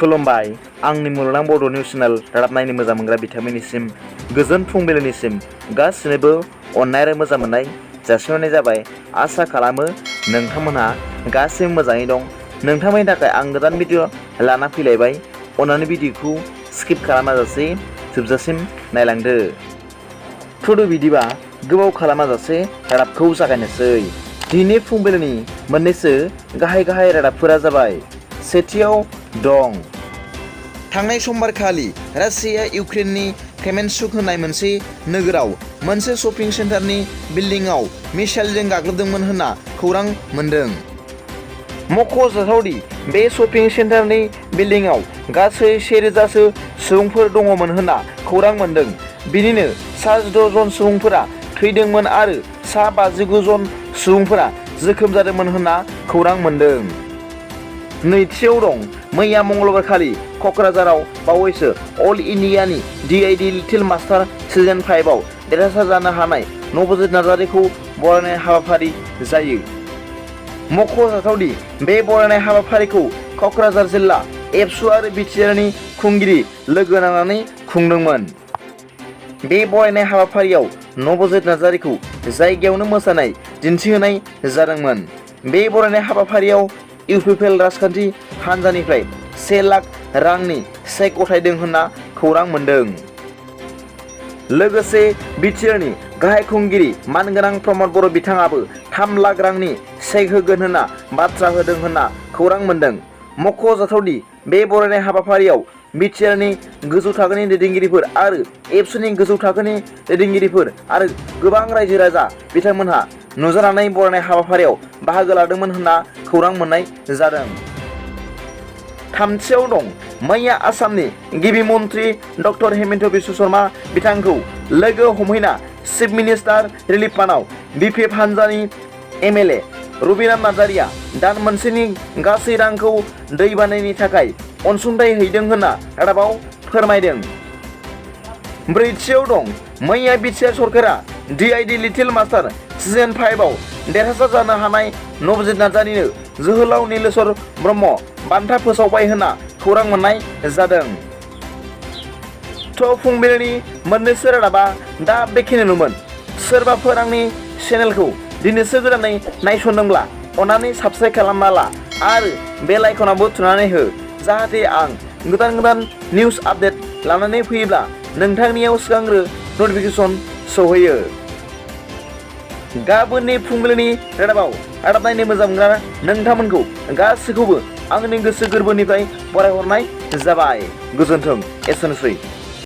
खुलुमबाय आंनि मुलुगनां बड' निउस चेनेल रादाब नायनो मोजां मोनग्रा बिथांमोननिसिम गोजोन फुंबिलिनिसिम गासिनोबो अननाय आरो मोजां मोननाय जासिहरनाय जाबाय। आसा खालामो नोंथांमोनहा गासिबो मोजाङै दं। नोंथांमोननि थाखाय आं गोदान भिडिअ लाना फैलायबाय। अन्नानै भिडिअखौ स्किप खालामाजासे जोबजासिम नायलांदो। फुदु बिदिबा गोबाव खालामाजासे रादाबखौ जागायनोसै। दिनै फुंबिलिनि मोननैसो गाहाय रादाबफोरा जाबाय। सेथियाव दं थांनाय समबारखालि रासिया इउक्रेननि केमेन्सुक होननाय मोनसे नोगोराव मोनसे शपिं सेन्टारनि बिल्डिंआव मिसाइलजों गाग्लोबदोंमोन होनना खौरां मोन्दों। मख'जाथावदि बे शपिं सेन्टारनि बिल्डिंआव गासै 1000सो सुबुंफोर दङमोन होनना खौरां मोन्दों। बिनिनो सा 16 जन सुबुंफोरा थैदोंमोन आरो सा 59 जन सुबुंफोरा जोखोम जादोंमोन होनना खौरां मोन्दों। नैथियाव दं मैया मंगलबारखालि क'क्राझाराव बावैसो अल इन्डियानि DID लिटिल मास्टार सिजन 5 आव देरहासार जानो हानाय नवजित नार्जारीखौ बरायनाय हाबाफारि जायो। मख'जाथावदि बे बरायनाय हाबाफारिखौ क'क्राझार जिल्ला एबसु आरो BTR नि खुंगिरि लोगो नांनानै खुंदोंमोन। बे बरायनाय हाबाफारियाव नवजित नार्जारीखौ जायगायावनो मोसानाय दिन्थिहोनाय जादोंमोन। बे बरायनाय हाबाफारियाव इउपिपिएल राजखान्थि हान्जानिफ्राय 1 लाख रांनि चेक गथायदों होनना खौरां मोन्दों। लोगोसे BTR नि गाहाय खुंगिरि मानगोनां प्रमद बर' बिथाङाबो 3 लाख रांनि चेक होगोन होनना बाथ्रा होदों होनना खौरां मोन्दों। मख'जाथावदि बे बरायनाय हाबाफारियाव BTR नि गोजौ थाखोनि दैदेनगिरिफोर आरो एबसुनि गोजौ थाखोनि दैदेनगिरिफोर आरो गोबां रायजो राजा बिथांमोनहा नुजानानै बरायनाय हाबाफारियाव बाहागो लादोंमोन होनना खौरां मोननाय जादों। थामथियाव दं मैया आसामनि गिबि मन्त्रि डक्टर हेमन्त बिश्व शर्मा बिथांखौ लोगो हमहैना चिफ मिनिस्टार रिलिफ फान्डआव BPF हान्जानि MLA रुबिनाथ नार्जारीया दान मोनसेनि गासै रांखौ दैबानानि थाखाय अनसुंथाइ हैदों होनना रादाबाव फोरमायदों। ब्रैथियाव दं मैया BTR सरकारा DID लिटिल मास्टार सिजन 5 आव देरहासार जानो हानाय नवजित नार्जारीनो जोहोलाव नीलेश्वर ब्रह्म बान्था फोसावबाय होनना खौरां मोननाय जादों। फुंबिलिनि मोननैसो रादाबा दा बेखिनियानोमोन। सोरबाफोर आंनि चेनेलखौ दिनैसो गोदानै नायसनदोंब्ला अन्नानै साबस्क्राइब खालामना ला आरो बेल आइकनावबो थुनानै हो, जाहाथे आं गोदान निउस आपडेट लानानै फैयोब्ला नोंथांनियाव सिगांग्रो नटिफिकेसन सौहैयो। गाबोननि फुंबिलिनि रादाबाव रादाब नायनो मोजां मोनग्रा नोंथांमोनखौ गासैखौबो आंनि गोसो गोरबोनिफ्राय बरायहरनाय जाबाय। गोजोन्थों। एसेनोसै।